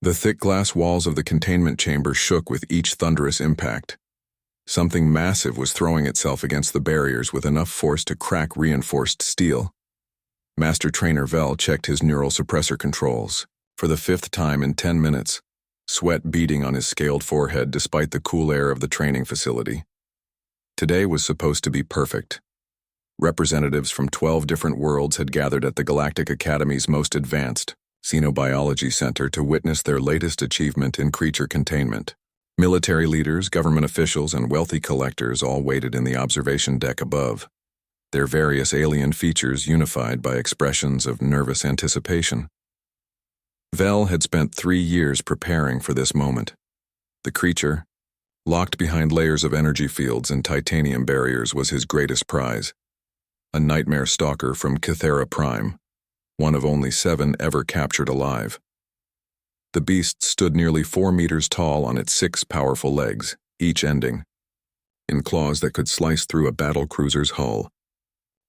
The thick glass walls of the containment chamber shook with each thunderous impact. Something massive was throwing itself against the barriers with enough force to crack reinforced steel. Master Trainer Vel checked his neural suppressor controls. For the 5th time in 10 minutes, sweat beading on his scaled forehead despite the cool air of the training facility. Today was supposed to be perfect. Representatives from 12 different worlds had gathered at the Galactic Academy's most advanced Xenobiology Center to witness their latest achievement in creature containment. Military leaders, government officials, and wealthy collectors all waited in the observation deck above, their various alien features unified by expressions of nervous anticipation. Vel had spent 3 years preparing for this moment. The creature, locked behind layers of energy fields and titanium barriers, was his greatest prize. A nightmare stalker from Kythera Prime, one of only 7 ever captured alive. The beast stood nearly 4 meters tall on its 6 powerful legs, each ending in claws that could slice through a battle cruiser's hull.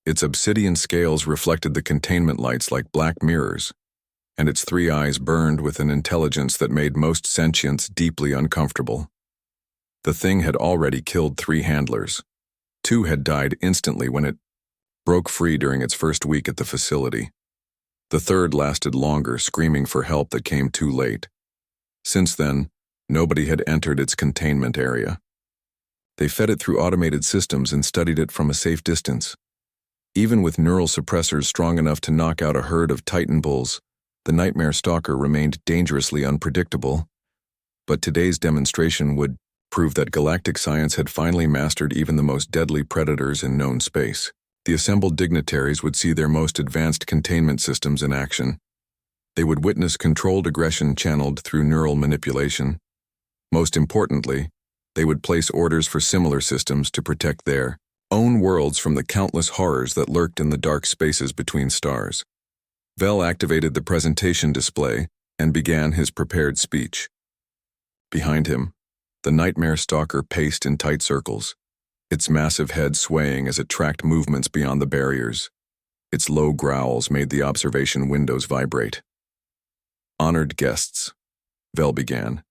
Its obsidian scales reflected the containment lights like black mirrors, and its 3 eyes burned with an intelligence that made most sentients deeply uncomfortable. The thing had already killed 3 handlers. 2 had died instantly when it broke free during its first week at the facility. The 3rd lasted longer, screaming for help that came too late. Since then, nobody had entered its containment area. They fed it through automated systems and studied it from a safe distance. Even with neural suppressors strong enough to knock out a herd of Titan bulls, the nightmare stalker remained dangerously unpredictable. But today's demonstration would prove that galactic science had finally mastered even the most deadly predators in known space. The assembled dignitaries would see their most advanced containment systems in action. They would witness controlled aggression channeled through neural manipulation. Most importantly, they would place orders for similar systems to protect their own worlds from the countless horrors that lurked in the dark spaces between stars. Vel activated the presentation display and began his prepared speech. Behind him, the nightmare stalker paced in tight circles, its massive head swaying as it tracked movements beyond the barriers. Its low growls made the observation windows vibrate. "Honored guests," Vel began,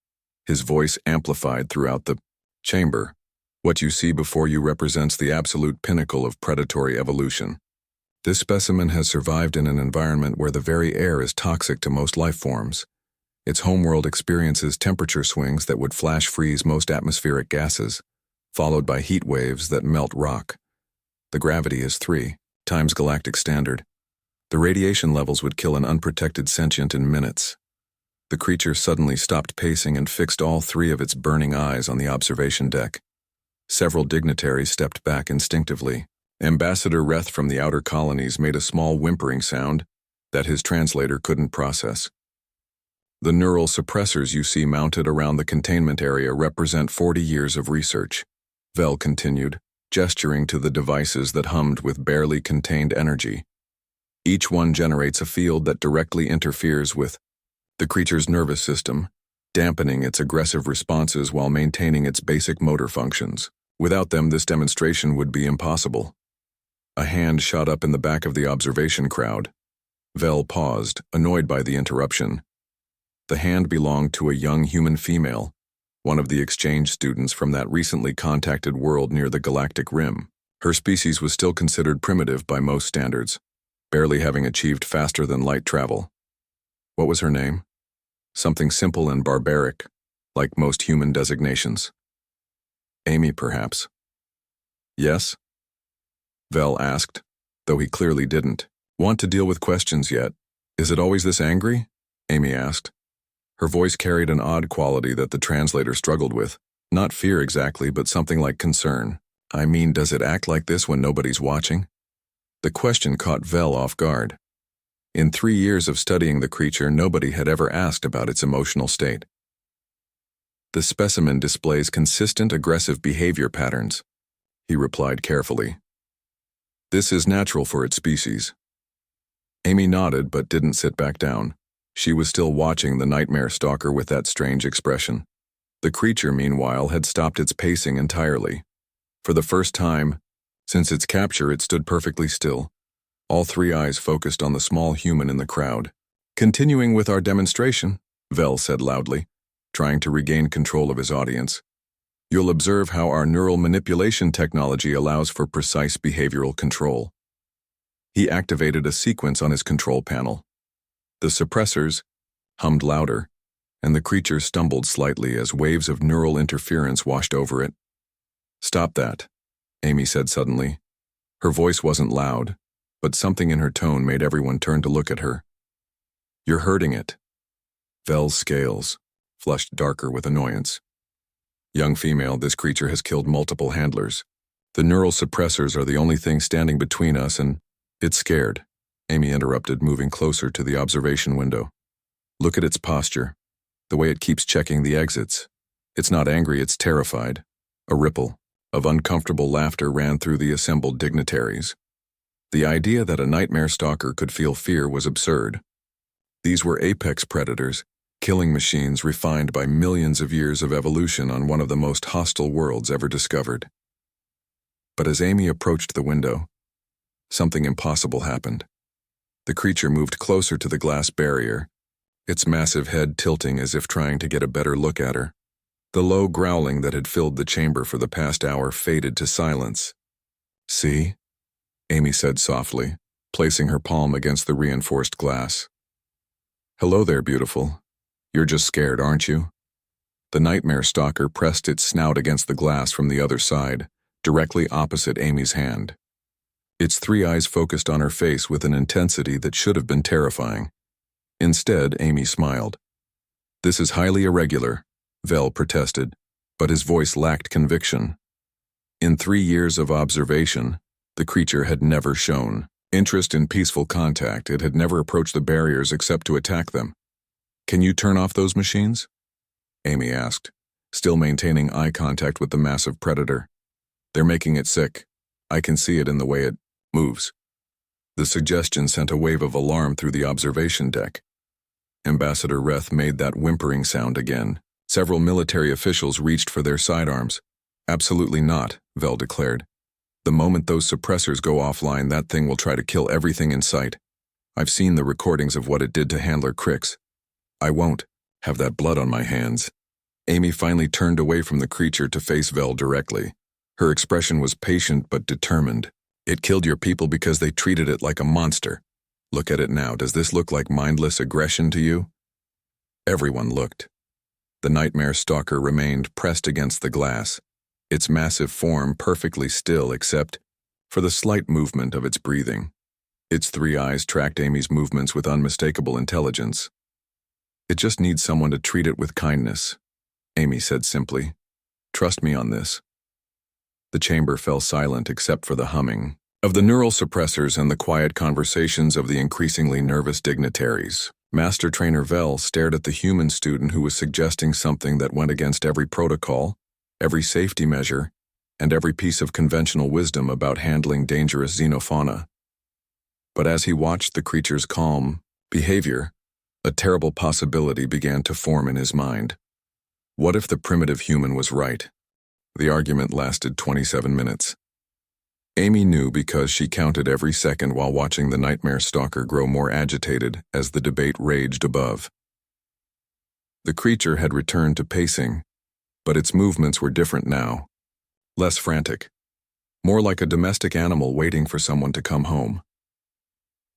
his voice amplified throughout the chamber. "What you see before you represents the absolute pinnacle of predatory evolution. This specimen has survived in an environment where the very air is toxic to most life forms. Its homeworld experiences temperature swings that would flash freeze most atmospheric gases, followed by heat waves that melt rock. The gravity is 3 times galactic standard. The radiation levels would kill an unprotected sentient in minutes." The creature suddenly stopped pacing and fixed all 3 of its burning eyes on the observation deck. Several dignitaries stepped back instinctively. Ambassador Reth from the outer colonies made a small whimpering sound that his translator couldn't process. "The neural suppressors you see mounted around the containment area represent 40 years of research," Vel continued, gesturing to the devices that hummed with barely contained energy. "Each one generates a field that directly interferes with the creature's nervous system, dampening its aggressive responses while maintaining its basic motor functions. Without them, this demonstration would be impossible." A hand shot up in the back of the observation crowd. Vel paused, annoyed by the interruption. The hand belonged to a young human female, one of the exchange students from that recently contacted world near the galactic rim. Her species was still considered primitive by most standards, barely having achieved faster-than-light travel. What was her name? Something simple and barbaric, like most human designations. Amy, perhaps. "Yes?" Vel asked, though he clearly didn't want to deal with questions yet. "Is it always this angry?" Amy asked. Her voice carried an odd quality that the translator struggled with. Not fear exactly, but something like concern. "I mean, does it act like this when nobody's watching?" The question caught Vel off guard. In 3 years of studying the creature, nobody had ever asked about its emotional state. "The specimen displays consistent aggressive behavior patterns," he replied carefully. "This is natural for its species." Amy nodded but didn't sit back down. She was still watching the nightmare stalker with that strange expression. The creature, meanwhile, had stopped its pacing entirely. For the first time since its capture, it stood perfectly still, all 3 eyes focused on the small human in the crowd. "Continuing with our demonstration," Vel said loudly, trying to regain control of his audience. You'll observe how our neural manipulation technology allows for precise behavioral control. He activated a sequence on his control panel. The suppressors hummed louder, and the creature stumbled slightly as waves of neural interference washed over it. "Stop that," Amy said suddenly. Her voice wasn't loud, but something in her tone made everyone turn to look at her. "You're hurting it." Vel's scales flushed darker with annoyance. "Young female, this creature has killed multiple handlers. The neural suppressors are the only thing standing between us and it's scared," Amy interrupted, moving closer to the observation window. "Look at its posture, the way it keeps checking the exits. It's not angry, it's terrified." A ripple of uncomfortable laughter ran through the assembled dignitaries. The idea that a nightmare stalker could feel fear was absurd. These were apex predators, killing machines refined by millions of years of evolution on one of the most hostile worlds ever discovered. But as Amy approached the window, something impossible happened. The creature moved closer to the glass barrier, its massive head tilting as if trying to get a better look at her. The low growling that had filled the chamber for the past hour faded to silence. "See?" Amy said softly, placing her palm against the reinforced glass. "Hello there, beautiful. You're just scared, aren't you?" The nightmare stalker pressed its snout against the glass from the other side, directly opposite Amy's hand. Its three eyes focused on her face with an intensity that should have been terrifying. Instead, Amy smiled. "This is highly irregular," Vel protested, but his voice lacked conviction. In 3 years of observation, the creature had never shown interest in peaceful contact. It had never approached the barriers except to attack them. "Can you turn off those machines?" Amy asked, still maintaining eye contact with the massive predator. "They're making it sick. I can see it in the way it moves." The suggestion sent a wave of alarm through the observation deck. Ambassador Reth made that whimpering sound again. Several military officials reached for their sidearms. "Absolutely not," Vel declared. "The moment those suppressors go offline, that thing will try to kill everything in sight. I've seen the recordings of what it did to Handler Crix. I won't have that blood on my hands." Amy finally turned away from the creature to face Vel directly. Her expression was patient but determined. "It killed your people because they treated it like a monster. Look at it now. Does this look like mindless aggression to you?" Everyone looked. The nightmare stalker remained pressed against the glass, its massive form perfectly still except for the slight movement of its breathing. Its three eyes tracked Amy's movements with unmistakable intelligence. "It just needs someone to treat it with kindness," Amy said simply. "Trust me on this." The chamber fell silent except for the humming of the neural suppressors and the quiet conversations of the increasingly nervous dignitaries. Master Trainer Vel stared at the human student who was suggesting something that went against every protocol, every safety measure, and every piece of conventional wisdom about handling dangerous xenofauna. But as he watched the creature's calm behavior, a terrible possibility began to form in his mind. What if the primitive human was right? The argument lasted 27 minutes. Amy knew because she counted every second while watching the nightmare stalker grow more agitated as the debate raged above. The creature had returned to pacing, but its movements were different now. Less frantic. More like a domestic animal waiting for someone to come home.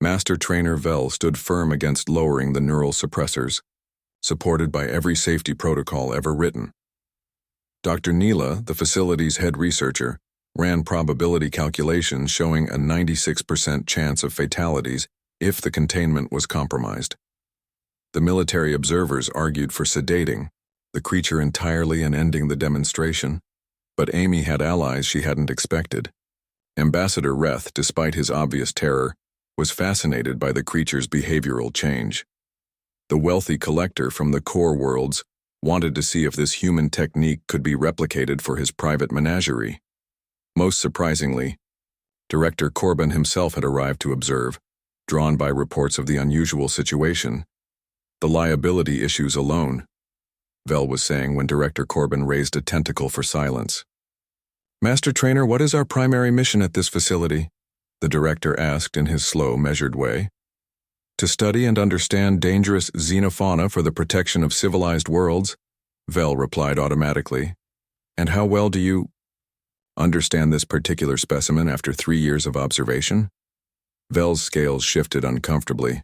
Master Trainer Vel stood firm against lowering the neural suppressors, supported by every safety protocol ever written. Dr. Neela, the facility's head researcher, ran probability calculations showing a 96% chance of fatalities if the containment was compromised. The military observers argued for sedating the creature entirely and ending the demonstration, but Amy had allies she hadn't expected. Ambassador Reth, despite his obvious terror, was fascinated by the creature's behavioral change. The wealthy collector from the core worlds wanted to see if this human technique could be replicated for his private menagerie. Most surprisingly, Director Corbin himself had arrived to observe, drawn by reports of the unusual situation. "The liability issues alone," Vel was saying when Director Corbin raised a tentacle for silence. "Master Trainer, what is our primary mission at this facility?" the director asked in his slow, measured way. To study and understand dangerous xenofauna for the protection of civilized worlds, Vel replied automatically. And how well do you understand this particular specimen after 3 years of observation? Vel's scales shifted uncomfortably.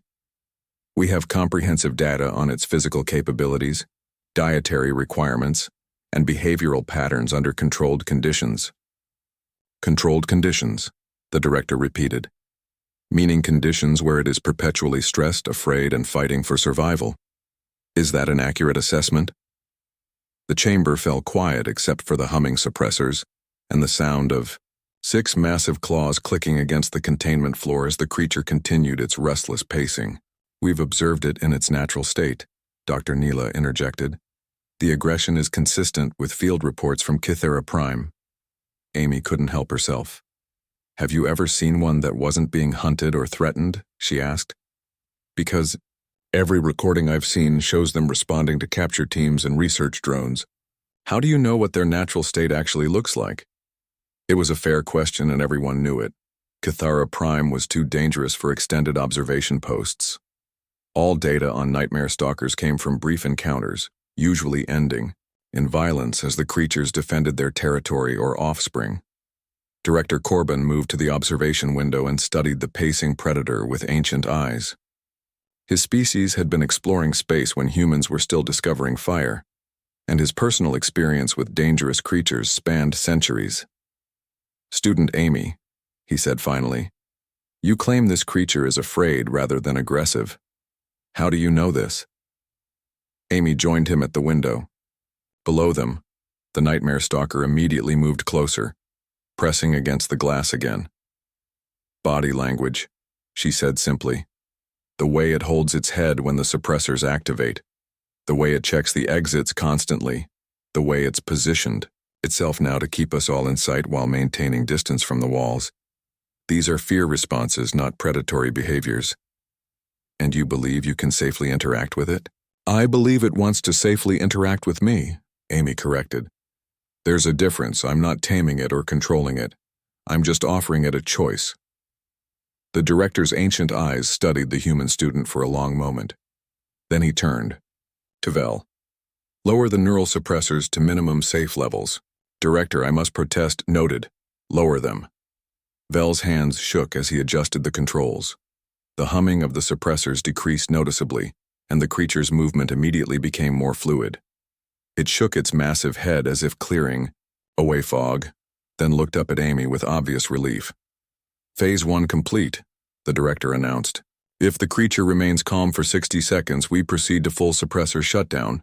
We have comprehensive data on its physical capabilities, dietary requirements, and behavioral patterns under controlled conditions. Controlled conditions, the director repeated, meaning conditions where it is perpetually stressed, afraid, and fighting for survival. Is that an accurate assessment? The chamber fell quiet except for the humming suppressors and the sound of 6 massive claws clicking against the containment floor as the creature continued its restless pacing. We've observed it in its natural state, Dr. Neela interjected. The aggression is consistent with field reports from Kythera Prime. Amy couldn't help herself. Have you ever seen one that wasn't being hunted or threatened? She asked. Because every recording I've seen shows them responding to capture teams and research drones. How do you know what their natural state actually looks like? It was a fair question and everyone knew it. Kythera Prime was too dangerous for extended observation posts. All data on nightmare stalkers came from brief encounters, usually ending in violence as the creatures defended their territory or offspring. Director Corbin moved to the observation window and studied the pacing predator with ancient eyes. His species had been exploring space when humans were still discovering fire, and his personal experience with dangerous creatures spanned centuries. Student Amy, he said finally, you claim this creature is afraid rather than aggressive. How do you know this? Amy joined him at the window. Below them, the nightmare stalker immediately moved closer, pressing against the glass again. Body language, she said simply. The way it holds its head when the suppressors activate, the way it checks the exits constantly, the way it's positioned itself now to keep us all in sight while maintaining distance from the walls. These are fear responses, not predatory behaviors. And you believe you can safely interact with it? I believe it wants to safely interact with me, Amy corrected. There's a difference. I'm not taming it or controlling it. I'm just offering it a choice. The director's ancient eyes studied the human student for a long moment. Then he turned to Vel. Lower the neural suppressors to minimum safe levels. Director, I must protest. Noted. Lower them. Vel's hands shook as he adjusted the controls. The humming of the suppressors decreased noticeably, and the creature's movement immediately became more fluid. It shook its massive head as if clearing away fog, then looked up at Amy with obvious relief. Phase 1 complete, the director announced. If the creature remains calm for 60 seconds, we proceed to full suppressor shutdown.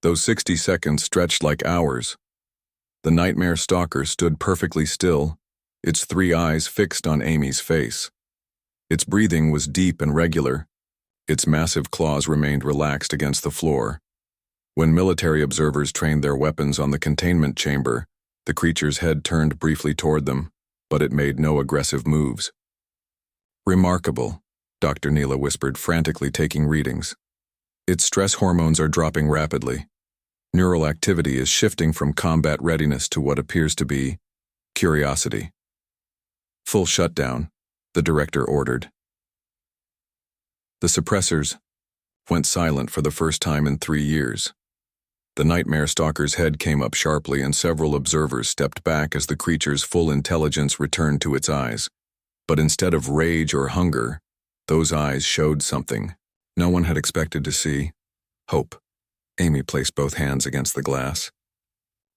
Those 60 seconds stretched like hours. The nightmare stalker stood perfectly still, its 3 eyes fixed on Amy's face. Its breathing was deep and regular. Its massive claws remained relaxed against the floor. When military observers trained their weapons on the containment chamber, the creature's head turned briefly toward them, but it made no aggressive moves. Remarkable, Dr. Neela whispered, frantically taking readings. Its stress hormones are dropping rapidly. Neural activity is shifting from combat readiness to what appears to be curiosity. Full shutdown, the director ordered. The suppressors went silent for the first time in 3 years. The nightmare stalker's head came up sharply and several observers stepped back as the creature's full intelligence returned to its eyes. But instead of rage or hunger, those eyes showed something no one had expected to see. Hope. Amy placed both hands against the glass.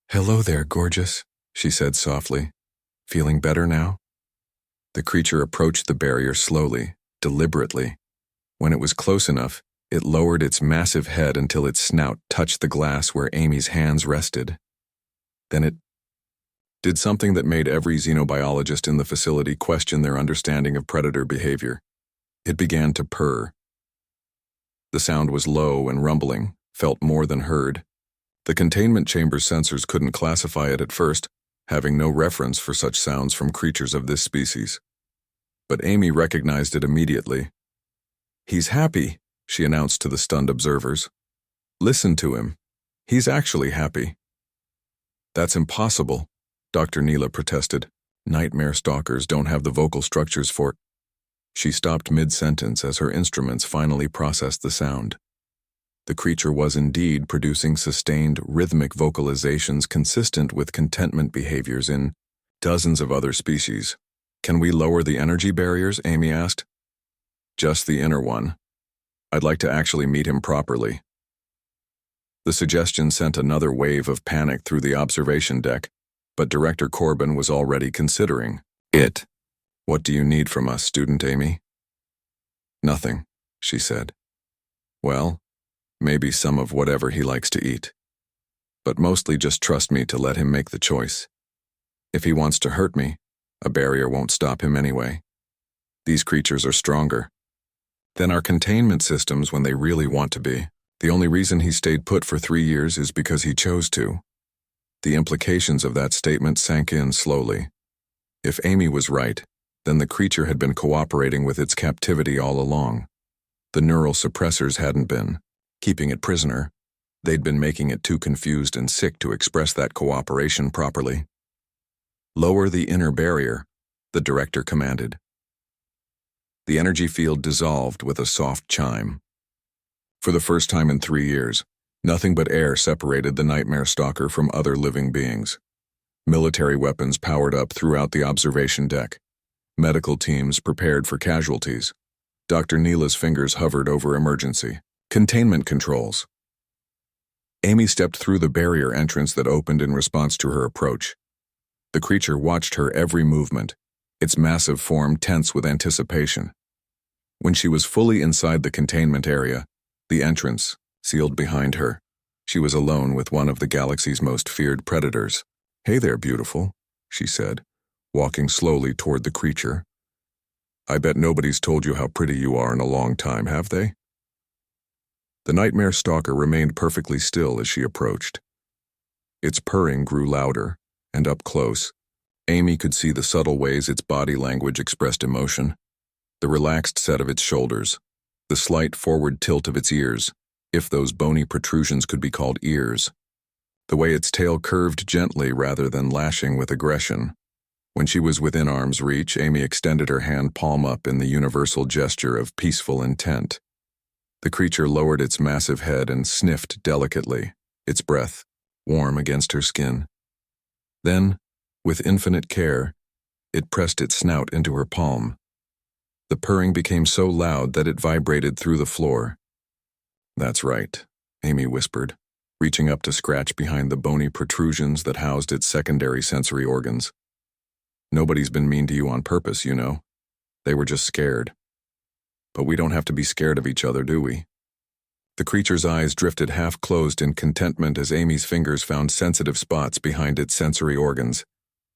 Hello there, gorgeous, she said softly. Feeling better now? The creature approached the barrier slowly, deliberately. When it was close enough, it lowered its massive head until its snout touched the glass where Amy's hands rested. Then it did something that made every xenobiologist in the facility question their understanding of predator behavior. It began to purr. The sound was low and rumbling, felt more than heard. The containment chamber's sensors couldn't classify it at first, having no reference for such sounds from creatures of this species. But Amy recognized it immediately. He's happy, she announced to the stunned observers. Listen to him. He's actually happy. That's impossible, Dr. Neela protested. Nightmare stalkers don't have the vocal structures for it. She stopped mid-sentence as her instruments finally processed the sound. The creature was indeed producing sustained, rhythmic vocalizations consistent with contentment behaviors in dozens of other species. "Can we lower the energy barriers?" Amy asked. "Just the inner one. I'd like to actually meet him properly." The suggestion sent another wave of panic through the observation deck, but Director Corbin was already considering it. "What do you need from us, Student Amy?" "Nothing," she said. "Well, maybe some of whatever he likes to eat. But mostly just trust me to let him make the choice. If he wants to hurt me, a barrier won't stop him anyway. These creatures are stronger than our containment systems when they really want to be. The only reason he stayed put for 3 years is because he chose to." The implications of that statement sank in slowly. If Amy was right, then the creature had been cooperating with its captivity all along. The neural suppressors hadn't been keeping it prisoner. They'd been making it too confused and sick to express that cooperation properly. "Lower the inner barrier," the director commanded. The energy field dissolved with a soft chime. For the first time in 3 years, nothing but air separated the Nightmare Stalker from other living beings. Military weapons powered up throughout the observation deck. Medical teams prepared for casualties. Dr. Neela's fingers hovered over emergency containment controls. Amy stepped through the barrier entrance that opened in response to her approach. The creature watched her every movement, its massive form tense with anticipation. When she was fully inside the containment area, the entrance sealed behind her, she was alone with one of the galaxy's most feared predators. "Hey there, beautiful," she said, walking slowly toward the creature. "I bet nobody's told you how pretty you are in a long time, have they?" The Nightmare Stalker remained perfectly still as she approached. Its purring grew louder, and up close, Amy could see the subtle ways its body language expressed emotion. The relaxed set of its shoulders, the slight forward tilt of its ears, if those bony protrusions could be called ears. The way its tail curved gently rather than lashing with aggression. When she was within arm's reach, Amy extended her hand palm up in the universal gesture of peaceful intent. The creature lowered its massive head and sniffed delicately, its breath warm against her skin. Then, with infinite care, it pressed its snout into her palm. The purring became so loud that it vibrated through the floor. "That's right," Amy whispered, reaching up to scratch behind the bony protrusions that housed its secondary sensory organs. "Nobody's been mean to you on purpose, you know. They were just scared. But we don't have to be scared of each other, do we?" The creature's eyes drifted half-closed in contentment as Amy's fingers found sensitive spots behind its sensory organs.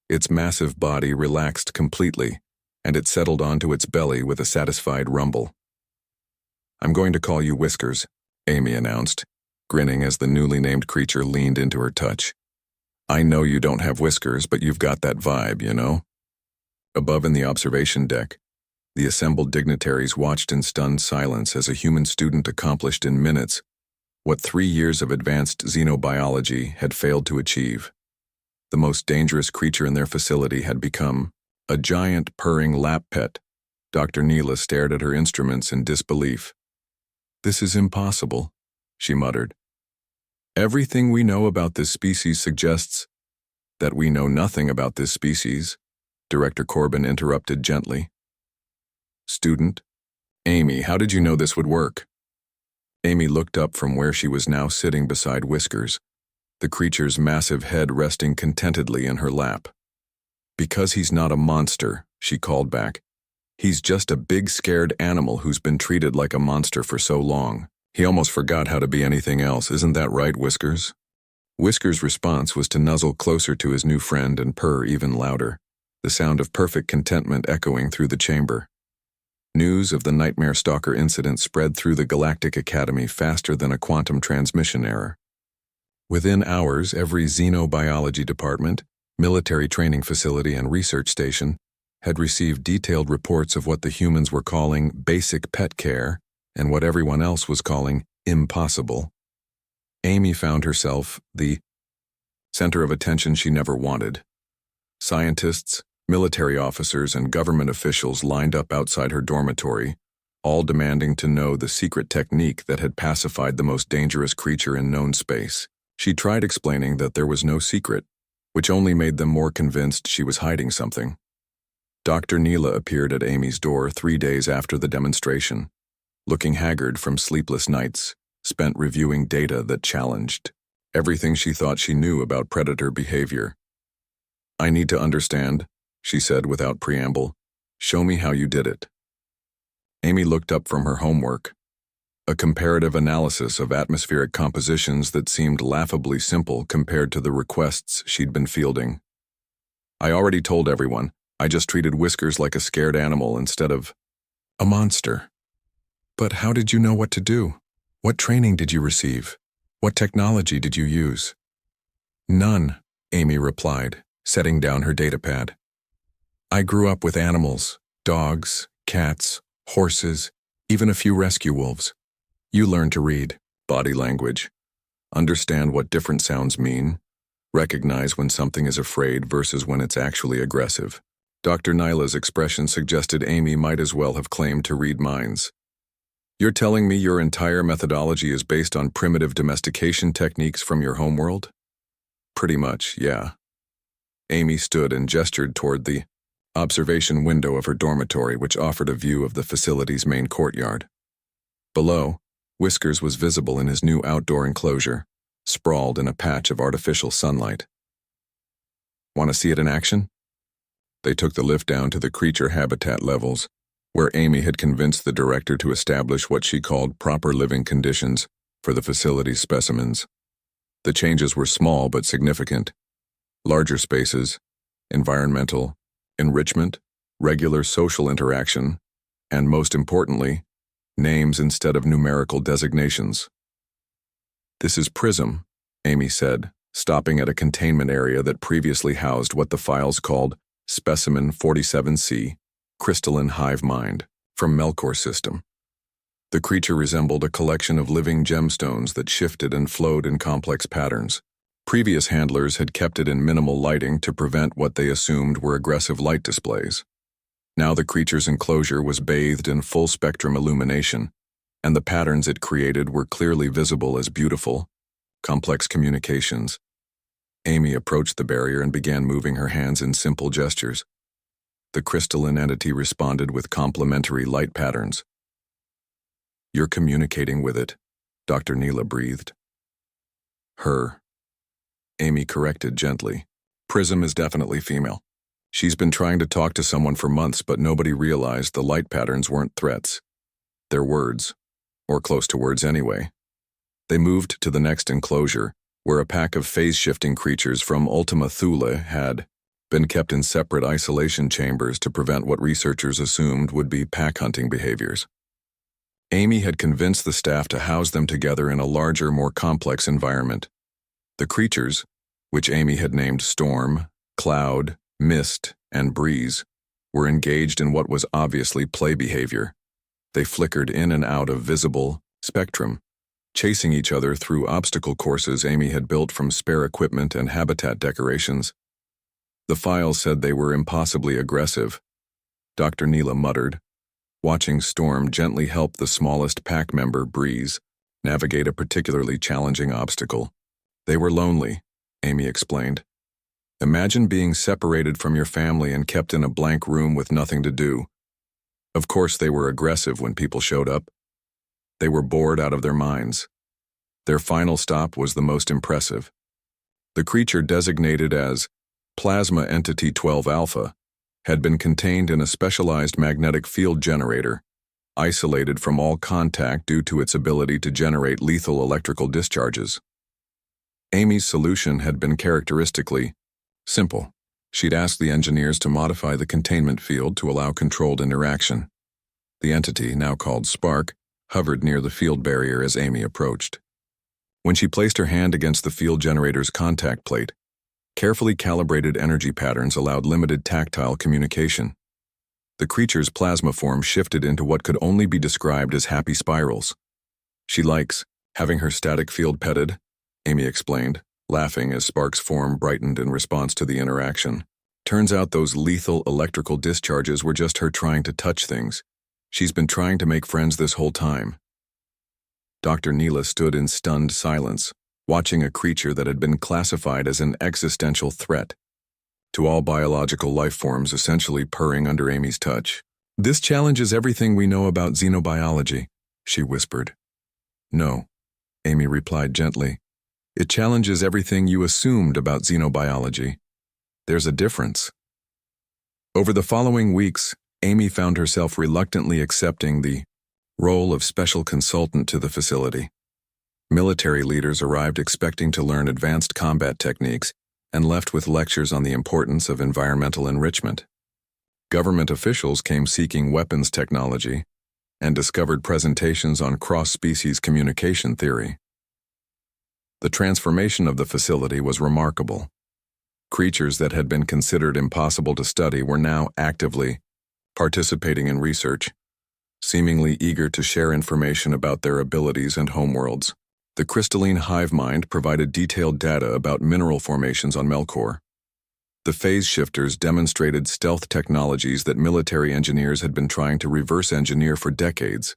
Its massive body relaxed completely, and it settled onto its belly with a satisfied rumble. "I'm going to call you Whiskers," Amy announced, grinning as the newly named creature leaned into her touch. "I know you don't have whiskers, but you've got that vibe, you know?" Above in the observation deck, the assembled dignitaries watched in stunned silence as a human student accomplished in minutes what 3 years of advanced xenobiology had failed to achieve. The most dangerous creature in their facility had become a giant purring lap pet. Dr. Neela stared at her instruments in disbelief. "This is impossible," she muttered. "Everything we know about this species suggests that we know nothing about this species," Director Corbin interrupted gently. "Student, Amy, how did you know this would work?" Amy looked up from where she was now sitting beside Whiskers, the creature's massive head resting contentedly in her lap. "Because he's not a monster," she called back. "He's just a big scared animal who's been treated like a monster for so long. He almost forgot how to be anything else, isn't that right, Whiskers?" Whiskers' response was to nuzzle closer to his new friend and purr even louder, the sound of perfect contentment echoing through the chamber. News of the Nightmare Stalker incident spread through the Galactic Academy faster than a quantum transmission error. Within hours, every xenobiology department, military training facility, and research station had received detailed reports of what the humans were calling basic pet care and what everyone else was calling impossible. Amy found herself the center of attention she never wanted. Scientists, Military officers and government officials lined up outside her dormitory, all demanding to know the secret technique that had pacified the most dangerous creature in known space. She tried explaining that there was no secret, which only made them more convinced she was hiding something. Dr. Neela appeared at Amy's door 3 days after the demonstration, looking haggard from sleepless nights, spent reviewing data that challenged everything she thought she knew about predator behavior. "I need to understand," she said without preamble. "Show me how you did it." Amy looked up from her homework, a comparative analysis of atmospheric compositions that seemed laughably simple compared to the requests she'd been fielding. "I already told everyone. I just treated Whiskers like a scared animal instead of a monster." "But how did you know what to do? What training did you receive? What technology did you use?" "None," Amy replied, setting down her datapad. "I grew up with animals, dogs, cats, horses, even a few rescue wolves. You learn to read body language, understand what different sounds mean, recognize when something is afraid versus when it's actually aggressive." Dr. Nyla's expression suggested Amy might as well have claimed to read minds. "You're telling me your entire methodology is based on primitive domestication techniques from your homeworld?" "Pretty much, yeah." Amy stood and gestured toward the observation window of her dormitory, which offered a view of the facility's main courtyard. Below, Whiskers was visible in his new outdoor enclosure, sprawled in a patch of artificial sunlight. "Want to see it in action?" They took the lift down to the creature habitat levels, where Amy had convinced the director to establish what she called proper living conditions for the facility's specimens. The changes were small but significant. Larger spaces, environmental, enrichment, regular social interaction, and most importantly, names instead of numerical designations. "This is Prism," Amy said, stopping at a containment area that previously housed what the files called Specimen 47C, Crystalline Hive Mind, from Melkor System. The creature resembled a collection of living gemstones that shifted and flowed in complex patterns. Previous handlers had kept it in minimal lighting to prevent what they assumed were aggressive light displays. Now the creature's enclosure was bathed in full-spectrum illumination, and the patterns it created were clearly visible as beautiful, complex communications. Amy approached the barrier and began moving her hands in simple gestures. The crystalline entity responded with complementary light patterns. "You're communicating with it," Dr. Neela breathed. "Her," Amy corrected gently. "Prism is definitely female. She's been trying to talk to someone for months, but nobody realized the light patterns weren't threats. They're words, or close to words anyway." They moved to the next enclosure, where a pack of phase-shifting creatures from Ultima Thule had been kept in separate isolation chambers to prevent what researchers assumed would be pack-hunting behaviors. Amy had convinced the staff to house them together in a larger, more complex environment. The creatures, which Amy had named Storm, Cloud, Mist, and Breeze, were engaged in what was obviously play behavior. They flickered in and out of visible spectrum, chasing each other through obstacle courses Amy had built from spare equipment and habitat decorations. The file said they were impossibly aggressive, Dr. Neela muttered, watching Storm gently help the smallest pack member, Breeze, navigate a particularly challenging obstacle. "They were lonely," Amy explained. "Imagine being separated from your family and kept in a blank room with nothing to do. Of course they were aggressive when people showed up. They were bored out of their minds. Their final stop was the most impressive. The creature designated as Plasma Entity 12 Alpha had been contained in a specialized magnetic field generator, isolated from all contact due to its ability to generate lethal electrical discharges. Amy's solution had been characteristically simple. She'd asked the engineers to modify the containment field to allow controlled interaction. The entity, now called Spark, hovered near the field barrier as Amy approached. When she placed her hand against the field generator's contact plate, carefully calibrated energy patterns allowed limited tactile communication. The creature's plasma form shifted into what could only be described as happy spirals. "She likes having her static field petted," Amy explained, laughing as Spark's form brightened in response to the interaction. Turns out those lethal electrical discharges were just her trying to touch things. She's been trying to make friends this whole time. Dr. Neela stood in stunned silence, watching a creature that had been classified as an existential threat to all biological life forms, essentially purring under Amy's touch. "This challenges everything we know about xenobiology," she whispered. "No," Amy replied gently. "It challenges everything you assumed about xenobiology. There's a difference." Over the following weeks, Amy found herself reluctantly accepting the role of special consultant to the facility. Military leaders arrived expecting to learn advanced combat techniques and left with lectures on the importance of environmental enrichment. Government officials came seeking weapons technology and discovered presentations on cross-species communication theory. The transformation of the facility was remarkable. Creatures that had been considered impossible to study were now actively participating in research, seemingly eager to share information about their abilities and homeworlds. The crystalline hive mind provided detailed data about mineral formations on Melkor. The phase shifters demonstrated stealth technologies that military engineers had been trying to reverse engineer for decades.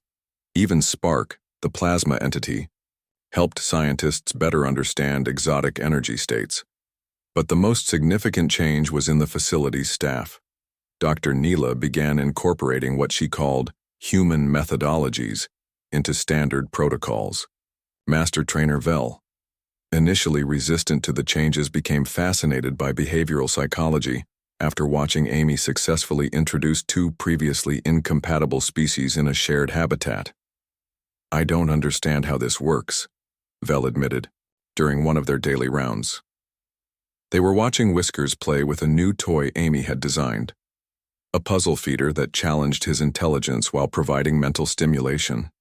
Even Spark, the plasma entity, helped scientists better understand exotic energy states. But the most significant change was in the facility's staff. Dr. Neela began incorporating what she called human methodologies into standard protocols. Master Trainer Vel, initially resistant to the changes, became fascinated by behavioral psychology after watching Amy successfully introduce two previously incompatible species in a shared habitat. "I don't understand how this works," Vel admitted, during one of their daily rounds. They were watching Whiskers play with a new toy Amy had designed, a puzzle feeder that challenged his intelligence while providing mental stimulation.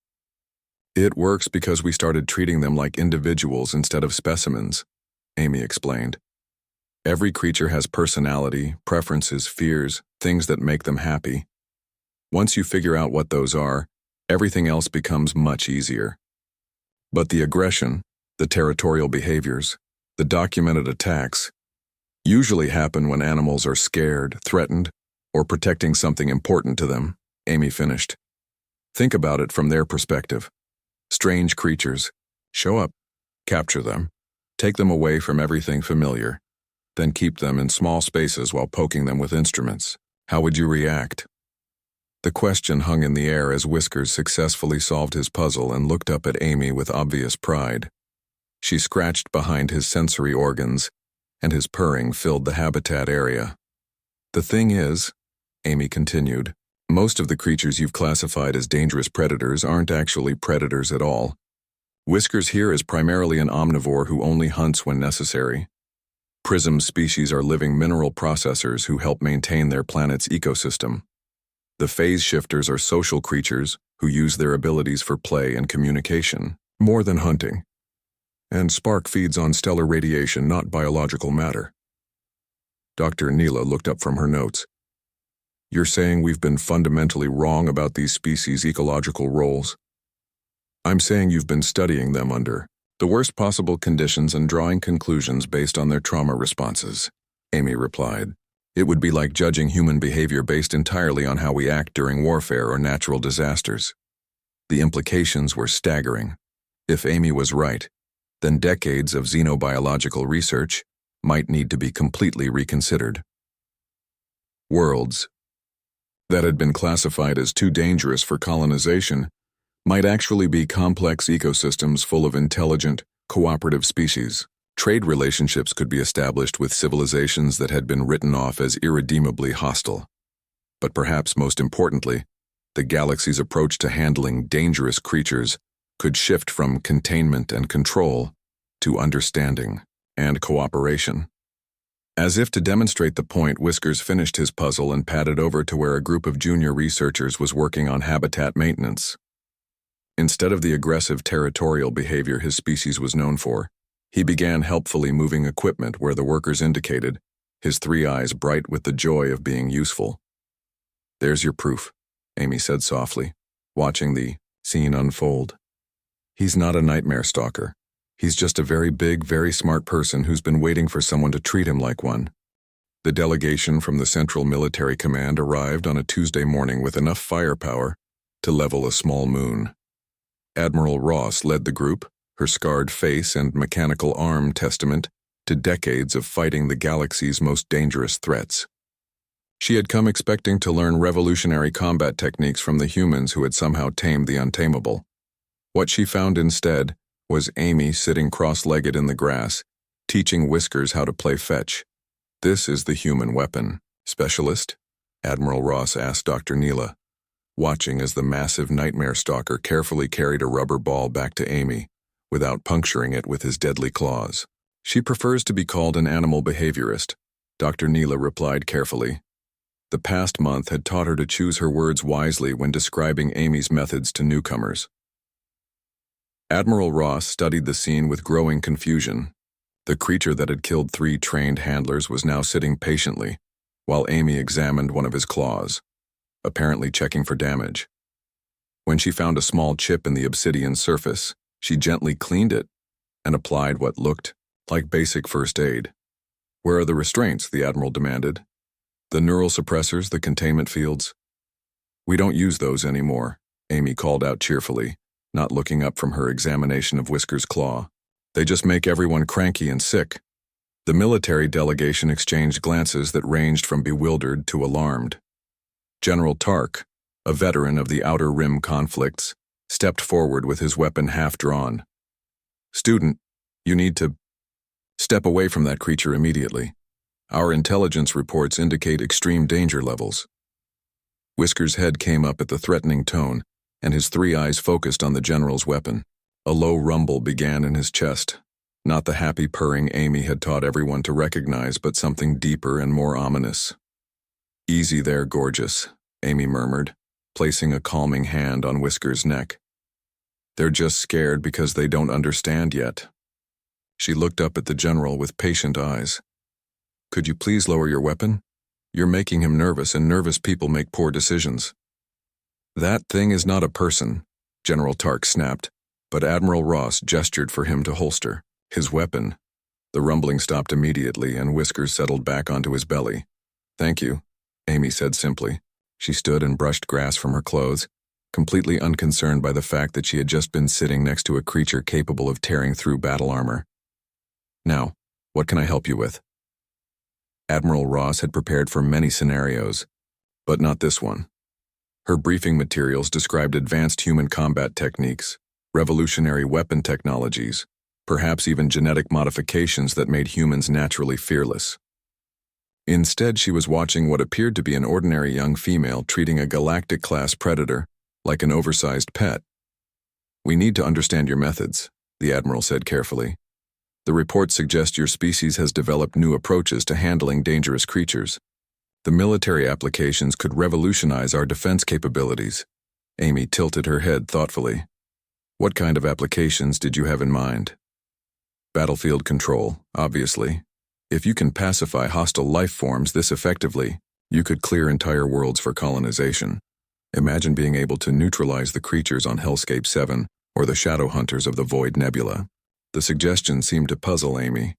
"It works because we started treating them like individuals instead of specimens," Amy explained. "Every creature has personality, preferences, fears, things that make them happy. Once you figure out what those are, everything else becomes much easier. But the aggression, the territorial behaviors, the documented attacks usually happen when animals are scared, threatened, or protecting something important to them," Amy finished. "Think about it from their perspective. Strange creatures. Show up, capture them, take them away from everything familiar, then keep them in small spaces while poking them with instruments. How would you react?" The question hung in the air as Whiskers successfully solved his puzzle and looked up at Amy with obvious pride. She scratched behind his sensory organs, and his purring filled the habitat area. "The thing is," Amy continued, "most of the creatures you've classified as dangerous predators aren't actually predators at all. Whiskers here is primarily an omnivore who only hunts when necessary. Prism species are living mineral processors who help maintain their planet's ecosystem. The phase shifters are social creatures who use their abilities for play and communication, more than hunting. And Spark feeds on stellar radiation, not biological matter." Dr. Neela looked up from her notes. "You're saying we've been fundamentally wrong about these species' ecological roles?" "I'm saying you've been studying them under the worst possible conditions and drawing conclusions based on their trauma responses," Amy replied. "It would be like judging human behavior based entirely on how we act during warfare or natural disasters." The implications were staggering. If Amy was right, then decades of xenobiological research might need to be completely reconsidered. Worlds that had been classified as too dangerous for colonization might actually be complex ecosystems full of intelligent, cooperative species. Trade relationships could be established with civilizations that had been written off as irredeemably hostile. But perhaps most importantly, the galaxy's approach to handling dangerous creatures could shift from containment and control to understanding and cooperation. As if to demonstrate the point, Whiskers finished his puzzle and padded over to where a group of junior researchers was working on habitat maintenance. Instead of the aggressive territorial behavior his species was known for, he began helpfully moving equipment where the workers indicated, his three eyes bright with the joy of being useful. "There's your proof," Amy said softly, watching the scene unfold. "He's not a nightmare stalker. He's just a very big, very smart person who's been waiting for someone to treat him like one." The delegation from the Central Military Command arrived on a Tuesday morning with enough firepower to level a small moon. Admiral Ross led the group, her scarred face and mechanical arm testament to decades of fighting the galaxy's most dangerous threats. She had come expecting to learn revolutionary combat techniques from the humans who had somehow tamed the untamable. What she found instead was Amy sitting cross-legged in the grass, teaching Whiskers how to play fetch. "This is the human weapon, specialist?" Admiral Ross asked Dr. Neela, watching as the massive nightmare stalker carefully carried a rubber ball back to Amy, without puncturing it with his deadly claws. "She prefers to be called an animal behaviorist," Dr. Neela replied carefully. The past month had taught her to choose her words wisely when describing Amy's methods to newcomers. Admiral Ross studied the scene with growing confusion. The creature that had killed 3 trained handlers was now sitting patiently, while Amy examined one of his claws, apparently checking for damage. When she found a small chip in the obsidian surface, she gently cleaned it and applied what looked like basic first aid. "Where are the restraints?" the Admiral demanded. "The neural suppressors, the containment fields?" "We don't use those anymore," Amy called out cheerfully, not looking up from her examination of Whisker's claw. "They just make everyone cranky and sick." The military delegation exchanged glances that ranged from bewildered to alarmed. General Tark, a veteran of the Outer Rim conflicts, stepped forward with his weapon half-drawn. "Student, you need to step away from that creature immediately. Our intelligence reports indicate extreme danger levels." Whisker's head came up at the threatening tone, and his 3 eyes focused on the general's weapon. A low rumble began in his chest, not the happy purring Amy had taught everyone to recognize, but something deeper and more ominous. "Easy there, gorgeous," Amy murmured, placing a calming hand on Whisker's neck. "They're just scared because they don't understand yet." She looked up at the general with patient eyes. "Could you please lower your weapon? You're making him nervous, and nervous people make poor decisions." "That thing is not a person," General Tark snapped, but Admiral Ross gestured for him to holster his weapon. The rumbling stopped immediately, and Whiskers settled back onto his belly. "Thank you," Amy said simply. She stood and brushed grass from her clothes, completely unconcerned by the fact that she had just been sitting next to a creature capable of tearing through battle armor. "Now, what can I help you with?" Admiral Ross had prepared for many scenarios, but not this one. Her briefing materials described advanced human combat techniques, revolutionary weapon technologies, perhaps even genetic modifications that made humans naturally fearless. Instead, she was watching what appeared to be an ordinary young female treating a galactic-class predator like an oversized pet. "We need to understand your methods," the Admiral said carefully. "The reports suggest your species has developed new approaches to handling dangerous creatures. The military applications could revolutionize our defense capabilities." Amy tilted her head thoughtfully. "What kind of applications did you have in mind?" "Battlefield control, obviously. If you can pacify hostile life forms this effectively, you could clear entire worlds for colonization. Imagine being able to neutralize the creatures on Hellscape 7 or the Shadow Hunters of the Void Nebula." The suggestion seemed to puzzle Amy.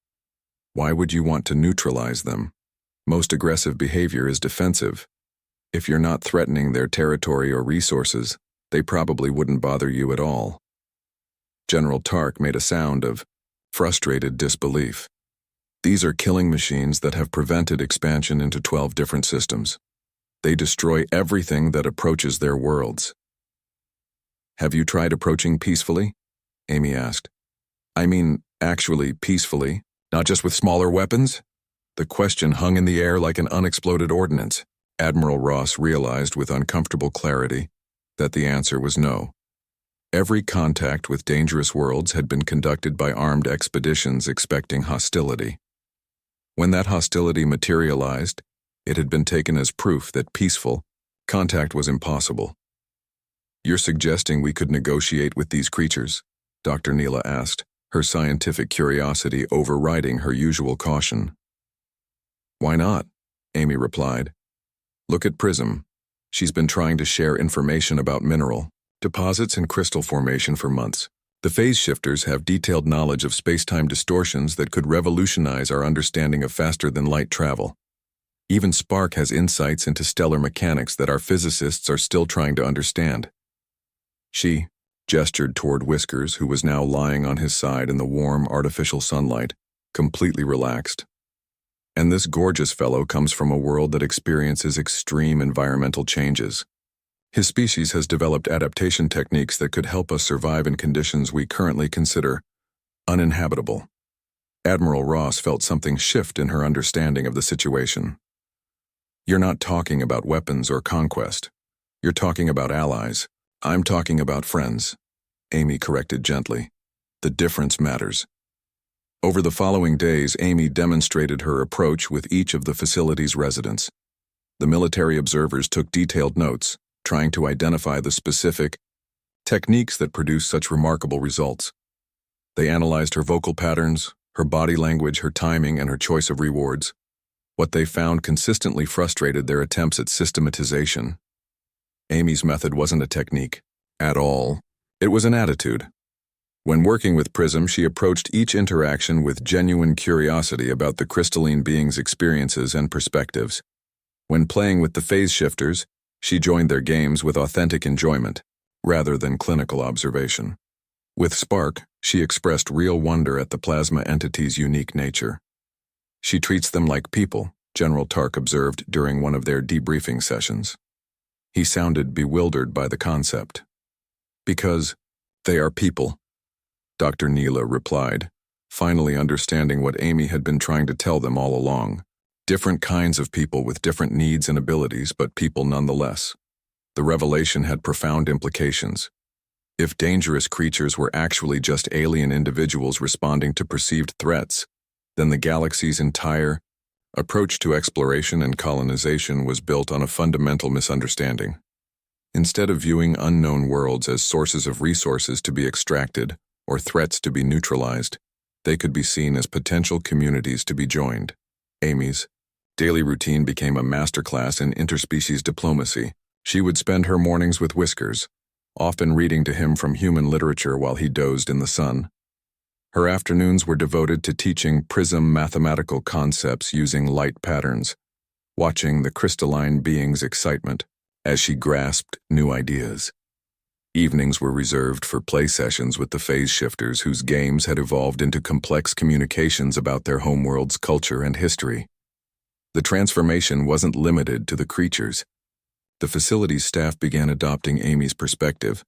"Why would you want to neutralize them? Most aggressive behavior is defensive. If you're not threatening their territory or resources, they probably wouldn't bother you at all." General Tark made a sound of frustrated disbelief. "These are killing machines that have prevented expansion into 12 different systems. They destroy everything that approaches their worlds." "Have you tried approaching peacefully?" Amy asked. "I mean, actually peacefully, not just with smaller weapons?" The question hung in the air like an unexploded ordnance. Admiral Ross realized with uncomfortable clarity that the answer was no. Every contact with dangerous worlds had been conducted by armed expeditions expecting hostility. When that hostility materialized, it had been taken as proof that peaceful contact was impossible. "You're suggesting we could negotiate with these creatures?" Dr. Neela asked, her scientific curiosity overriding her usual caution. "Why not?" Amy replied. "Look at Prism. She's been trying to share information about mineral deposits and crystal formation for months. The phase shifters have detailed knowledge of space-time distortions that could revolutionize our understanding of faster-than-light travel. Even Spark has insights into stellar mechanics that our physicists are still trying to understand. She gestured toward Whiskers, who was now lying on his side in the warm, artificial sunlight, completely relaxed. And this gorgeous fellow comes from a world that experiences extreme environmental changes. His species has developed adaptation techniques that could help us survive in conditions we currently consider uninhabitable. Admiral Ross felt something shift in her understanding of the situation. You're not talking about weapons or conquest. You're talking about allies. I'm talking about friends, Amy corrected gently. The difference matters. Over the following days, Amy demonstrated her approach with each of the facility's residents. The military observers took detailed notes, trying to identify the specific techniques that produce such remarkable results. They analyzed her vocal patterns, her body language, her timing, and her choice of rewards. What they found consistently frustrated their attempts at systematization. Amy's method wasn't a technique at all. It was an attitude. When working with Prism, she approached each interaction with genuine curiosity about the crystalline being's experiences and perspectives. When playing with the phase shifters, she joined their games with authentic enjoyment, rather than clinical observation. With Spark, she expressed real wonder at the plasma entity's unique nature. She treats them like people, General Tark observed during one of their debriefing sessions. He sounded bewildered by the concept. Because they are people, Dr. Neela replied, finally understanding what Amy had been trying to tell them all along. Different kinds of people with different needs and abilities, but people nonetheless. The revelation had profound implications. If dangerous creatures were actually just alien individuals responding to perceived threats, then the galaxy's entire approach to exploration and colonization was built on a fundamental misunderstanding. Instead of viewing unknown worlds as sources of resources to be extracted or threats to be neutralized, they could be seen as potential communities to be joined. Amy's daily routine became a masterclass in interspecies diplomacy. She would spend her mornings with Whiskers, often reading to him from human literature while he dozed in the sun. Her afternoons were devoted to teaching Prism mathematical concepts using light patterns, watching the crystalline being's excitement as she grasped new ideas. Evenings were reserved for play sessions with the phase shifters whose games had evolved into complex communications about their homeworld's culture and history. The transformation wasn't limited to the creatures. The facility's staff began adopting Amy's perspective,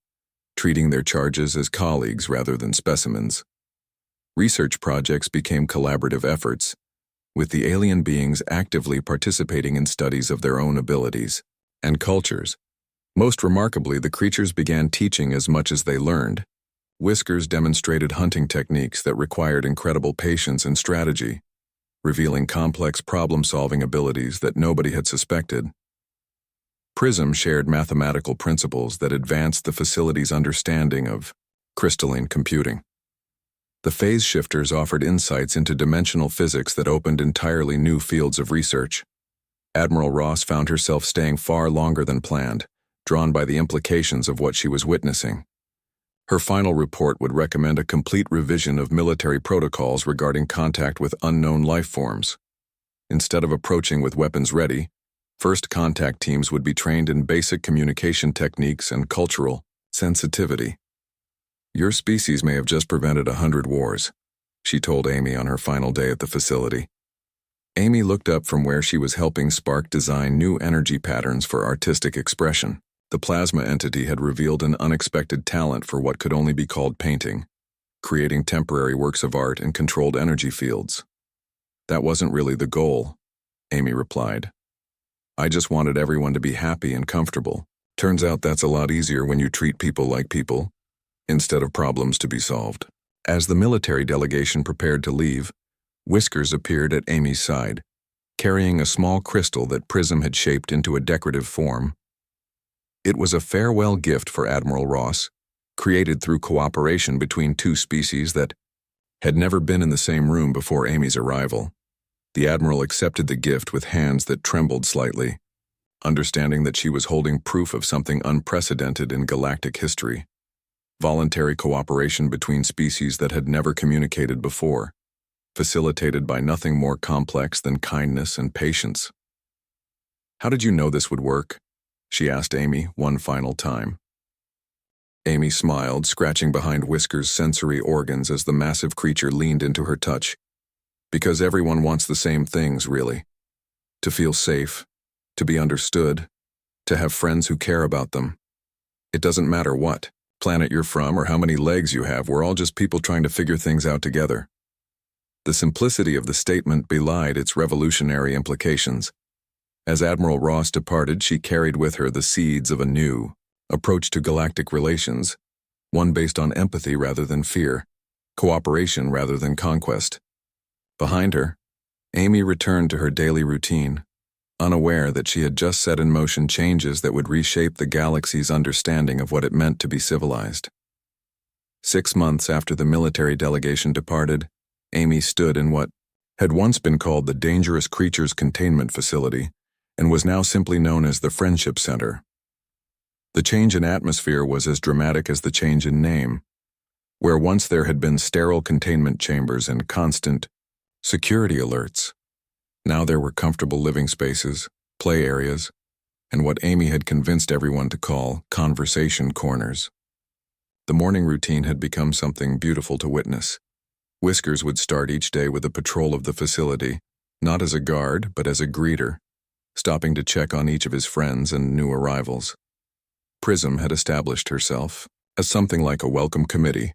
treating their charges as colleagues rather than specimens. Research projects became collaborative efforts, with the alien beings actively participating in studies of their own abilities and cultures. Most remarkably, the creatures began teaching as much as they learned. Whiskers demonstrated hunting techniques that required incredible patience and strategy, revealing complex problem-solving abilities that nobody had suspected. Prism shared mathematical principles that advanced the facility's understanding of crystalline computing. The phase shifters offered insights into dimensional physics that opened entirely new fields of research. Admiral Ross found herself staying far longer than planned, drawn by the implications of what she was witnessing. Her final report would recommend a complete revision of military protocols regarding contact with unknown life forms. Instead of approaching with weapons ready, first contact teams would be trained in basic communication techniques and cultural sensitivity. Your species may have just prevented 100 wars, she told Amy on her final day at the facility. Amy looked up from where she was helping Spark design new energy patterns for artistic expression. The plasma entity had revealed an unexpected talent for what could only be called painting, creating temporary works of art in controlled energy fields. That wasn't really the goal, Amy replied. I just wanted everyone to be happy and comfortable. Turns out that's a lot easier when you treat people like people, instead of problems to be solved. As the military delegation prepared to leave, Whiskers appeared at Amy's side, carrying a small crystal that Prism had shaped into a decorative form. It was a farewell gift for Admiral Ross, created through cooperation between two species that had never been in the same room before Amy's arrival. The Admiral accepted the gift with hands that trembled slightly, understanding that she was holding proof of something unprecedented in galactic history. Voluntary cooperation between species that had never communicated before, facilitated by nothing more complex than kindness and patience. How did you know this would work? She asked Amy one final time. Amy smiled, scratching behind Whisker's sensory organs as the massive creature leaned into her touch. Because everyone wants the same things, really. To feel safe, to be understood, to have friends who care about them. It doesn't matter what planet you're from or how many legs you have, we're all just people trying to figure things out together. The simplicity of the statement belied its revolutionary implications. As Admiral Ross departed, she carried with her the seeds of a new approach to galactic relations, one based on empathy rather than fear, cooperation rather than conquest. Behind her, Amy returned to her daily routine, unaware that she had just set in motion changes that would reshape the galaxy's understanding of what it meant to be civilized. 6 months after the military delegation departed, Amy stood in what had once been called the Dangerous Creatures Containment Facility and was now simply known as the Friendship Center. The change in atmosphere was as dramatic as the change in name. Where once there had been sterile containment chambers and constant security alerts, now there were comfortable living spaces, play areas, and what Amy had convinced everyone to call conversation corners. The morning routine had become something beautiful to witness. Whiskers would start each day with a patrol of the facility, not as a guard, but as a greeter, stopping to check on each of his friends and new arrivals. Prism had established herself as something like a welcome committee,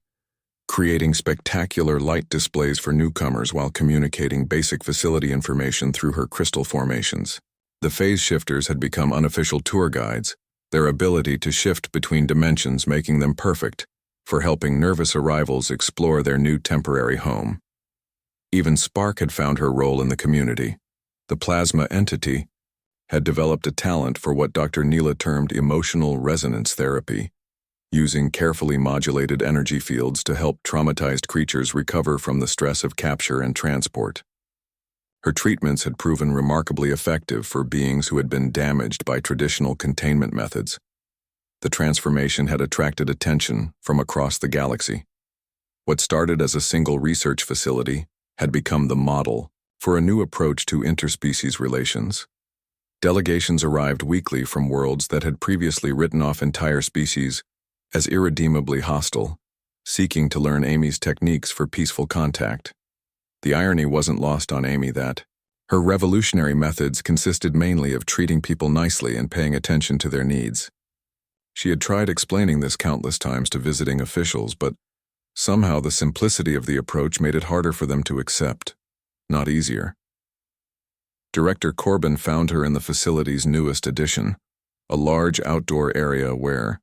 creating spectacular light displays for newcomers while communicating basic facility information through her crystal formations. The phase shifters had become unofficial tour guides, their ability to shift between dimensions making them perfect for helping nervous arrivals explore their new temporary home. Even Spark had found her role in the community. The plasma entity had developed a talent for what Dr. Neela termed emotional resonance therapy, using carefully modulated energy fields to help traumatized creatures recover from the stress of capture and transport. Her treatments had proven remarkably effective for beings who had been damaged by traditional containment methods. The transformation had attracted attention from across the galaxy. What started as a single research facility had become the model for a new approach to interspecies relations. Delegations arrived weekly from worlds that had previously written off entire species as irredeemably hostile, seeking to learn Amy's techniques for peaceful contact. The irony wasn't lost on Amy that her revolutionary methods consisted mainly of treating people nicely and paying attention to their needs. She had tried explaining this countless times to visiting officials, but somehow the simplicity of the approach made it harder for them to accept, not easier. Director Corbin found her in the facility's newest addition, a large outdoor area where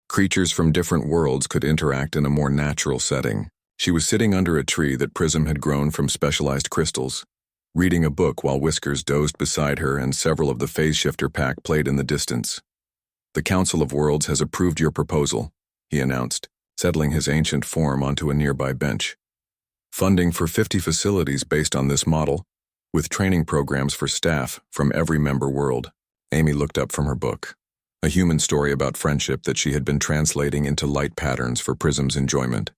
creatures from different worlds could interact in a more natural setting. She was sitting under a tree that Prism had grown from specialized crystals, reading a book while Whiskers dozed beside her and several of the phase shifter pack played in the distance. "The Council of Worlds has approved your proposal," he announced, settling his ancient form onto a nearby bench. "Funding for 50 facilities based on this model, with training programs for staff from every member world." Amy looked up from her book, a human story about friendship that she had been translating into light patterns for Prism's enjoyment.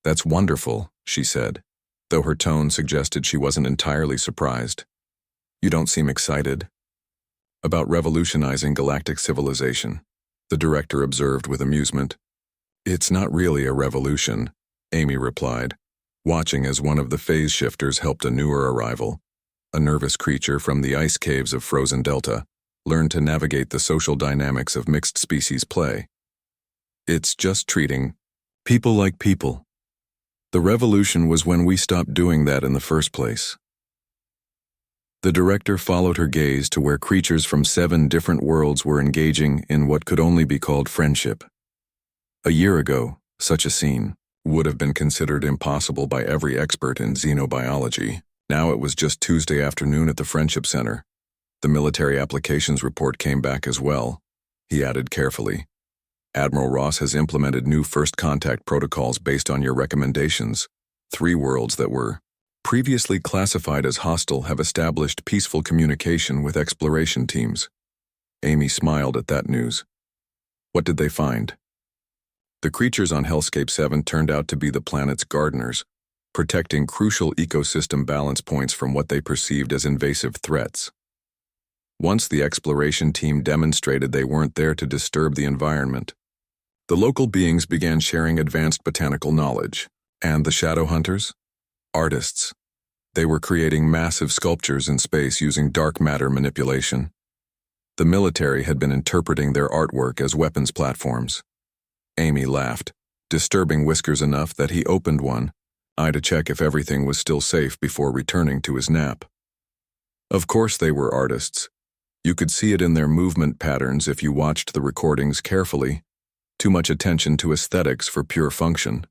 "That's wonderful," she said, though her tone suggested she wasn't entirely surprised. "You don't seem excited." "About revolutionizing galactic civilization," the director observed with amusement. "It's not really a revolution," Amy replied, watching as one of the phase shifters helped a newer arrival, a nervous creature from the ice caves of Frozen Delta, learn to navigate the social dynamics of mixed species play. "It's just treating people like people. The revolution was when we stopped doing that in the first place." The director followed her gaze to where creatures from 7 different worlds were engaging in what could only be called friendship. A year ago, such a scene would have been considered impossible by every expert in xenobiology. Now it was just Tuesday afternoon at the Friendship Center. The military applications report came back as well, he added carefully. "Admiral Ross has implemented new first contact protocols based on your recommendations. 3 worlds that were previously classified as hostile have established peaceful communication with exploration teams." Amy smiled at that news. "What did they find?" "The creatures on Hellscape 7 turned out to be the planet's gardeners, protecting crucial ecosystem balance points from what they perceived as invasive threats." Once the exploration team demonstrated they weren't there to disturb the environment, the local beings began sharing advanced botanical knowledge. And the shadow hunters? Artists. They were creating massive sculptures in space using dark matter manipulation. The military had been interpreting their artwork as weapons platforms. Amy laughed, disturbing Whiskers enough that he opened one, eye to check if everything was still safe before returning to his nap. Of course they were artists. You could see it in their movement patterns if you watched the recordings carefully. Too much attention to aesthetics for pure function.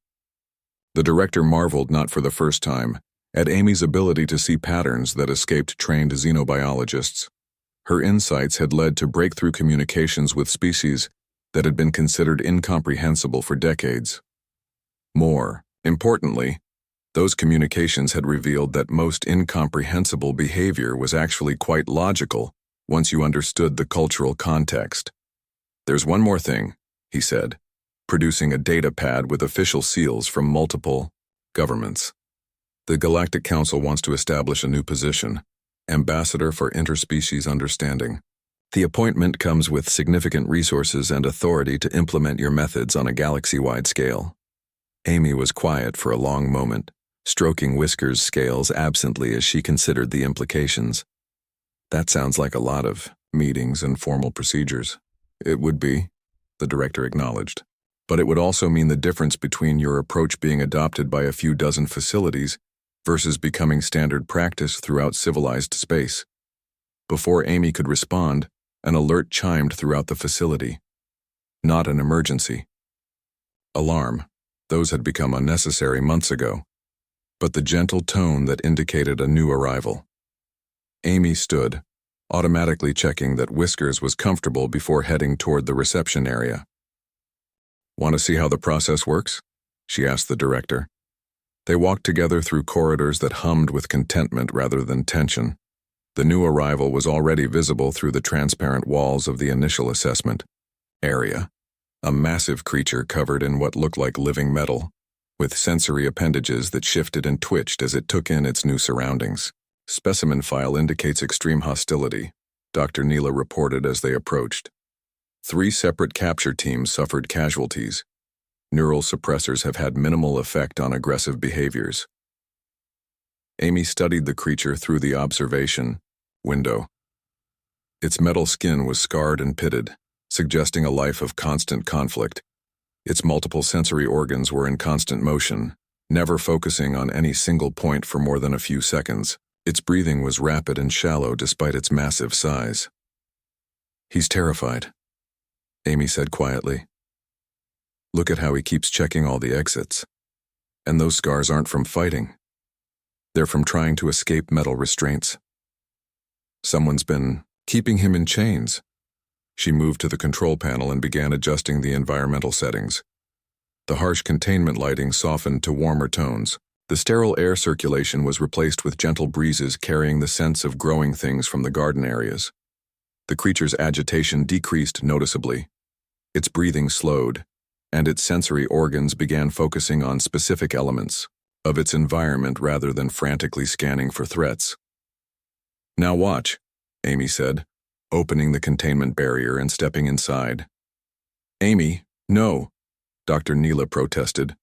The director marveled not for the first time at Amy's ability to see patterns that escaped trained xenobiologists. Her insights had led to breakthrough communications with species that had been considered incomprehensible for decades. More importantly, those communications had revealed that most incomprehensible behavior was actually quite logical once you understood the cultural context. "There's one more thing," he said, producing a data pad with official seals from multiple governments. "The Galactic Council wants to establish a new position, Ambassador for Interspecies Understanding. The appointment comes with significant resources and authority to implement your methods on a galaxy-wide scale." Amy was quiet for a long moment, stroking Whiskers' scales absently as she considered the implications. "That sounds like a lot of meetings and formal procedures." "It would be," the director acknowledged. "But it would also mean the difference between your approach being adopted by a few dozen facilities versus becoming standard practice throughout civilized space." Before Amy could respond, an alert chimed throughout the facility. Not an emergency. Alarm. Those had become unnecessary months ago. But the gentle tone that indicated a new arrival. Amy stood, automatically checking that Whiskers was comfortable before heading toward the reception area. "Want to see how the process works?" she asked the director. They walked together through corridors that hummed with contentment rather than tension. The new arrival was already visible through the transparent walls of the initial assessment area, a massive creature covered in what looked like living metal, with sensory appendages that shifted and twitched as it took in its new surroundings. "Specimen file indicates extreme hostility," Dr. Neela reported as they approached. 3 separate capture teams suffered casualties. Neural suppressors have had minimal effect on aggressive behaviors. Amy studied the creature through the observation window. Its metal skin was scarred and pitted, suggesting a life of constant conflict. Its multiple sensory organs were in constant motion, never focusing on any single point for more than a few seconds. Its breathing was rapid and shallow despite its massive size. "He's terrified," Amy said quietly. "Look at how he keeps checking all the exits. And those scars aren't from fighting. They're from trying to escape metal restraints. Someone's been keeping him in chains." She moved to the control panel and began adjusting the environmental settings. The harsh containment lighting softened to warmer tones. The sterile air circulation was replaced with gentle breezes carrying the scents of growing things from the garden areas. The creature's agitation decreased noticeably. Its breathing slowed, and its sensory organs began focusing on specific elements of its environment rather than frantically scanning for threats. "Now watch," Amy said, opening the containment barrier and stepping inside. "Amy, no," Dr. Neela protested.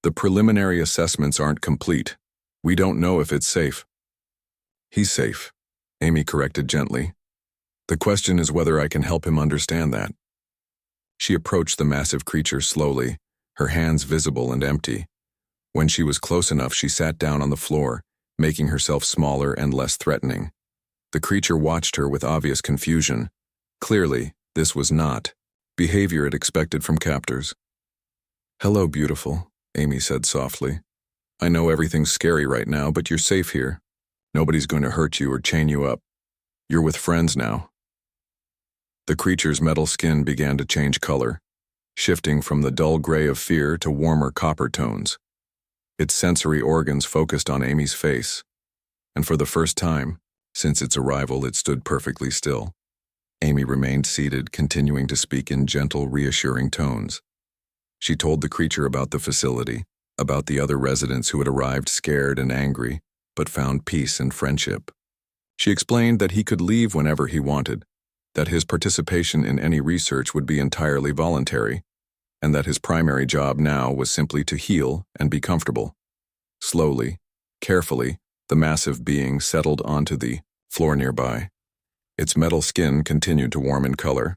"The preliminary assessments aren't complete. We don't know if it's safe." "He's safe," Amy corrected gently. "The question is whether I can help him understand that." She approached the massive creature slowly, her hands visible and empty. When she was close enough, she sat down on the floor, making herself smaller and less threatening. The creature watched her with obvious confusion. Clearly, this was not behavior it expected from captors. "Hello, beautiful," Amy said softly. "I know everything's scary right now, but you're safe here. Nobody's going to hurt you or chain you up. You're with friends now." The creature's metal skin began to change color, shifting from the dull gray of fear to warmer copper tones. Its sensory organs focused on Amy's face, and for the first time, since its arrival, it stood perfectly still. Amy remained seated, continuing to speak in gentle, reassuring tones. She told the creature about the facility, about the other residents who had arrived scared and angry, but found peace and friendship. She explained that he could leave whenever he wanted, that his participation in any research would be entirely voluntary, and that his primary job now was simply to heal and be comfortable. Slowly, carefully, the massive being settled onto the floor nearby. Its metal skin continued to warm in color,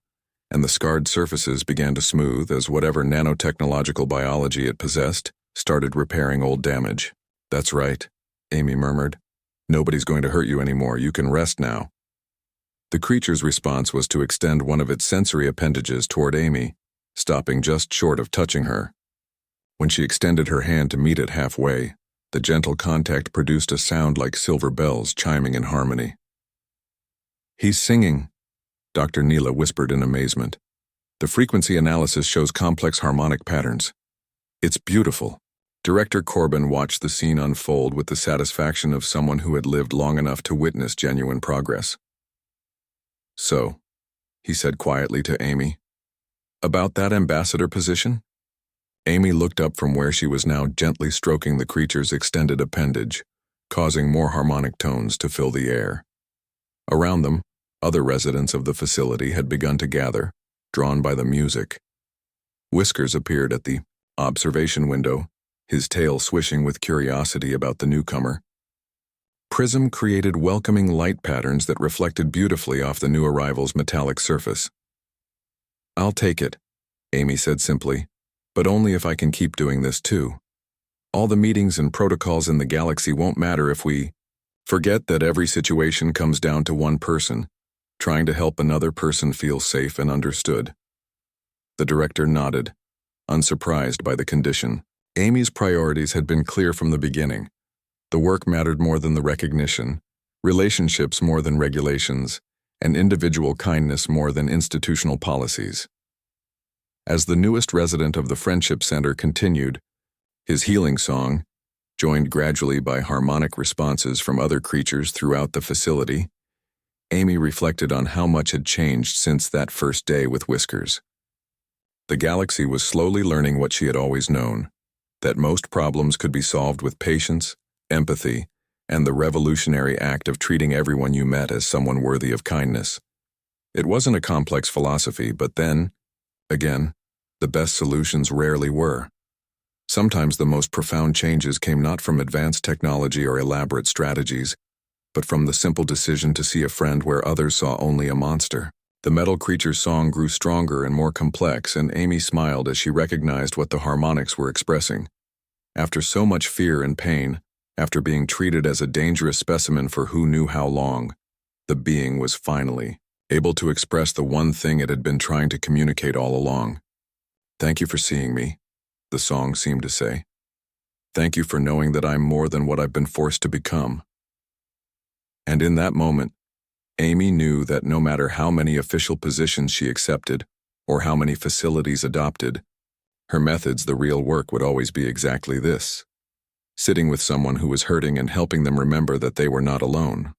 and the scarred surfaces began to smooth as whatever nanotechnological biology it possessed started repairing old damage. "That's right," Amy murmured. "Nobody's going to hurt you anymore. You can rest now." The creature's response was to extend one of its sensory appendages toward Amy, stopping just short of touching her. When she extended her hand to meet it halfway, the gentle contact produced a sound like silver bells chiming in harmony. "He's singing," Dr. Neela whispered in amazement. "The frequency analysis shows complex harmonic patterns. It's beautiful." Director Corbin watched the scene unfold with the satisfaction of someone who had lived long enough to witness genuine progress. "So," he said quietly to Amy, "about that ambassador position?" Amy looked up from where she was now gently stroking the creature's extended appendage, causing more harmonic tones to fill the air. Around them, other residents of the facility had begun to gather, drawn by the music. Whiskers appeared at the observation window, his tail swishing with curiosity about the newcomer. Prism created welcoming light patterns that reflected beautifully off the new arrival's metallic surface. "I'll take it," Amy said simply, "but only if I can keep doing this too. All the meetings and protocols in the galaxy won't matter if we forget that every situation comes down to one person, trying to help another person feel safe and understood." The director nodded, unsurprised by the condition. Amy's priorities had been clear from the beginning. The work mattered more than the recognition, relationships more than regulations, and individual kindness more than institutional policies. As the newest resident of the Friendship Center continued, his healing song, joined gradually by harmonic responses from other creatures throughout the facility, Amy reflected on how much had changed since that first day with Whiskers. The galaxy was slowly learning what she had always known, that most problems could be solved with patience, empathy, and the revolutionary act of treating everyone you met as someone worthy of kindness. It wasn't a complex philosophy, but then, again, the best solutions rarely were. Sometimes the most profound changes came not from advanced technology or elaborate strategies, but from the simple decision to see a friend where others saw only a monster. The metal creature's song grew stronger and more complex, and Amy smiled as she recognized what the harmonics were expressing. After so much fear and pain, after being treated as a dangerous specimen for who knew how long, the being was finally able to express the one thing it had been trying to communicate all along. "Thank you for seeing me," the song seemed to say. "Thank you for knowing that I'm more than what I've been forced to become." And in that moment, Amy knew that no matter how many official positions she accepted or how many facilities adopted, her methods, the real work, would always be exactly this: sitting with someone who was hurting and helping them remember that they were not alone.